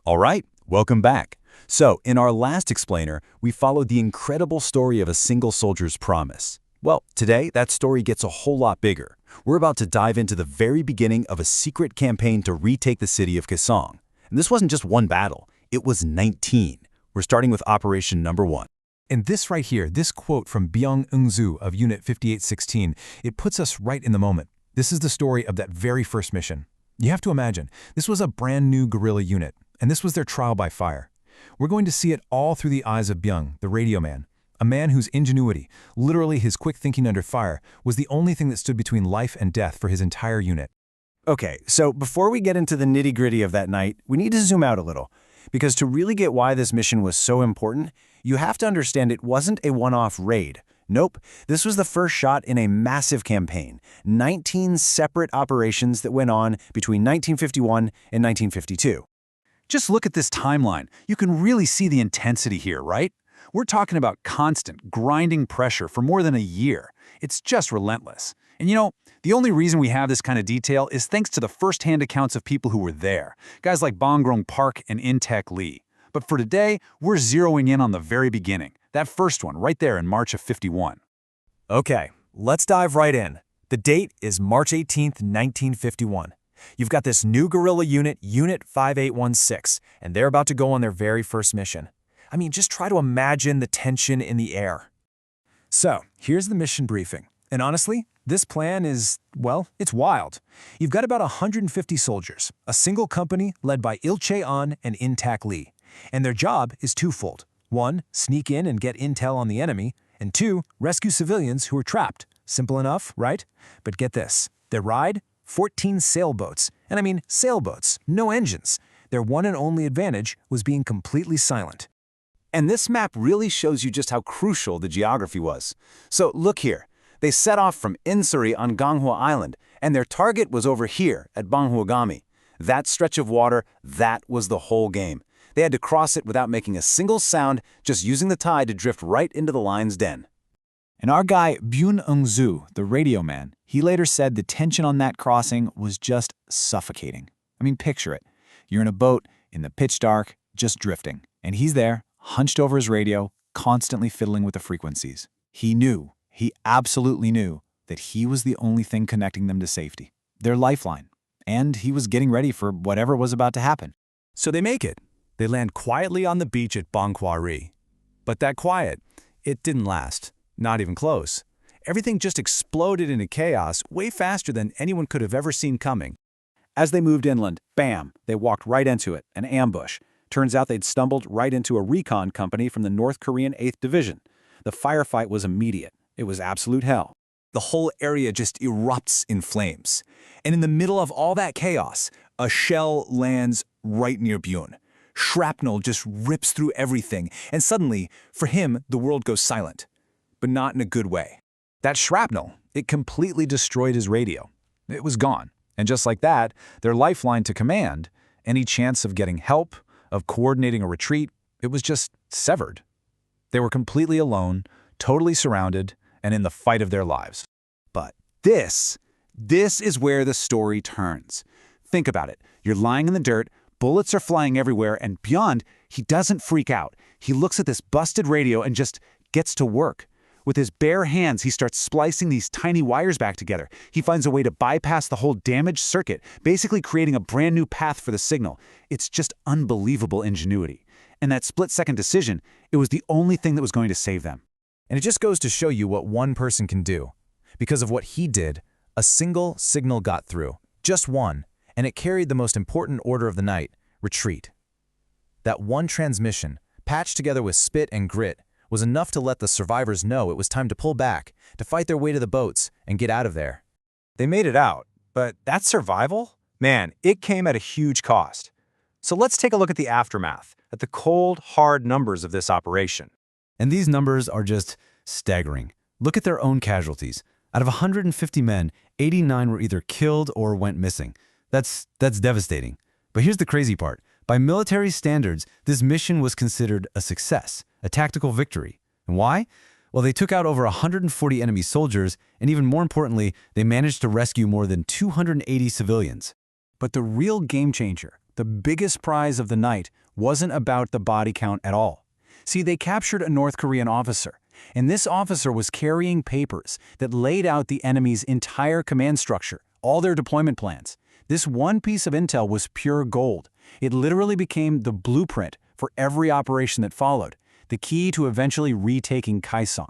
All right, welcome back. So, in our last explainer, we followed the incredible story of a single soldier's promise. Well, today, that story gets a whole lot bigger. We're about to dive into the very beginning of a secret campaign to retake the city of Kaesong. And this wasn't just one battle, it was 19. We're starting with Operation Number 1. And this right here, this quote from Bonghwagami of Unit 5816, it puts us right in the moment. This is the story of that very first mission. You have to imagine, this was a brand new guerrilla unit, and this was their trial by fire. We're going to see it all through the eyes of Byung, the radio man, a man whose ingenuity, literally his quick thinking under fire, was the only thing that stood between life and death for his entire unit. Okay, so before we get into the nitty-gritty of that night, we need to zoom out a little. Because to really get why this mission was so important, you have to understand it wasn't a one-off raid. Nope, this was the first shot in a massive campaign, 19 separate operations that went on between 1951 and 1952. Just look at this timeline. You can really see the intensity here, right? We're talking about constant, grinding pressure for more than a year. It's just relentless. And you know, the only reason we have this kind of detail is thanks to the first-hand accounts of people who were there, guys like Bongrong Park and In-Tek Lee. But for today, we're zeroing in on the very beginning, that first one right there in March of 51. Okay, let's dive right in. The date is March 18th, 1951. You've got this new guerrilla unit, Unit 5816, and they're about to go on their very first mission. I mean, just try to imagine the tension in the air. So, here's the mission briefing. And honestly, this plan is, well, it's wild. You've got about 150 soldiers, a single company led by Il-che-on and In-Tak Lee. And their job is twofold. 1, sneak in and get intel on the enemy, and 2, rescue civilians who are trapped. Simple enough, right? But get this, their ride? 14 sailboats. And I mean sailboats, no engines. Their one and only advantage was being completely silent. And this map really shows you just how crucial the geography was. So look here. They set off from Insuri on Ganghwa Island, and their target was over here at Bonghwagami. That stretch of water, that was the whole game. They had to cross it without making a single sound, just using the tide to drift right into the lion's den. And our guy, Byun Eung-soo, the radio man, he later said the tension on that crossing was just suffocating. I mean, picture it. You're in a boat, in the pitch dark, just drifting. And he's there, hunched over his radio, constantly fiddling with the frequencies. He absolutely knew that he was the only thing connecting them to safety, their lifeline. And he was getting ready for whatever was about to happen. So they make it. They land quietly on the beach at Bonghwagami. But that quiet, it didn't last. Not even close. Everything just exploded into chaos way faster than anyone could have ever seen coming. As they moved inland, bam, they walked right into it, an ambush. Turns out they'd stumbled right into a recon company from the North Korean 8th Division. The firefight was immediate. It was absolute hell. The whole area just erupts in flames. And in the middle of all that chaos, a shell lands right near Byun. Shrapnel just rips through everything, and suddenly, for him, the world goes silent. But not in a good way. That shrapnel, it completely destroyed his radio. It was gone. And just like that, their lifeline to command, any chance of getting help, of coordinating a retreat, it was just severed. They were completely alone, totally surrounded, and in the fight of their lives. But this is where the story turns. Think about it. You're lying in the dirt, bullets are flying everywhere, and beyond, he doesn't freak out. He looks at this busted radio and just gets to work. With his bare hands, he starts splicing these tiny wires back together. He finds a way to bypass the whole damaged circuit, basically creating a brand new path for the signal. It's just unbelievable ingenuity. And that split-second decision, it was the only thing that was going to save them. And it just goes to show you what one person can do. Because of what he did, a single signal got through. Just one. And it carried the most important order of the night, retreat. That one transmission, patched together with spit and grit, was enough to let the survivors know it was time to pull back, to fight their way to the boats, and get out of there. They made it out, but that survival? Man, it came at a huge cost. So let's take a look at the aftermath, at the cold, hard numbers of this operation. And these numbers are just staggering. Look at their own casualties. Out of 150 men, 89 were either killed or went missing. That's devastating. But here's the crazy part. By military standards, this mission was considered a success, a tactical victory. And why? Well, they took out over 140 enemy soldiers, and even more importantly, they managed to rescue more than 280 civilians. But the real game changer, the biggest prize of the night wasn't about the body count at all. See, they captured a North Korean officer, and this officer was carrying papers that laid out the enemy's entire command structure, all their deployment plans. This one piece of intel was pure gold. It literally became the blueprint for every operation that followed, the key to eventually retaking Kaesong.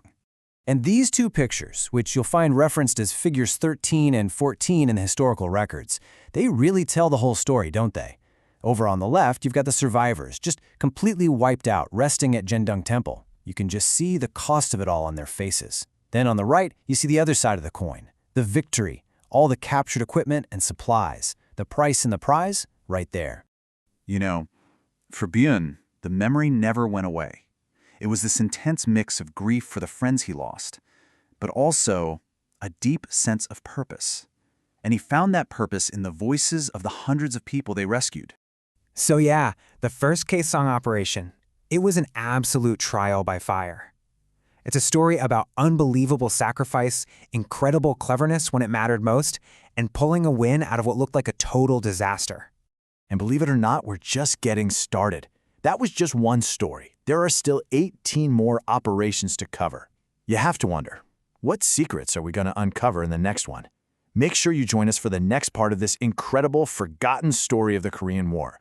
And these two pictures, which you'll find referenced as figures 13 and 14 in the historical records, they really tell the whole story, don't they? Over on the left, you've got the survivors, just completely wiped out, resting at Jendong Temple. You can just see the cost of it all on their faces. Then on the right, you see the other side of the coin, the victory, all the captured equipment and supplies, the price and the prize, right there. You know, for Byun, the memory never went away. It was this intense mix of grief for the friends he lost, but also a deep sense of purpose. And he found that purpose in the voices of the hundreds of people they rescued. So yeah, the first Kaesong operation, it was an absolute trial by fire. It's a story about unbelievable sacrifice, incredible cleverness when it mattered most, and pulling a win out of what looked like a total disaster. And believe it or not, we're just getting started. That was just one story. There are still 18 more operations to cover. You have to wonder, what secrets are we going to uncover in the next one? Make sure you join us for the next part of this incredible, forgotten story of the Korean War.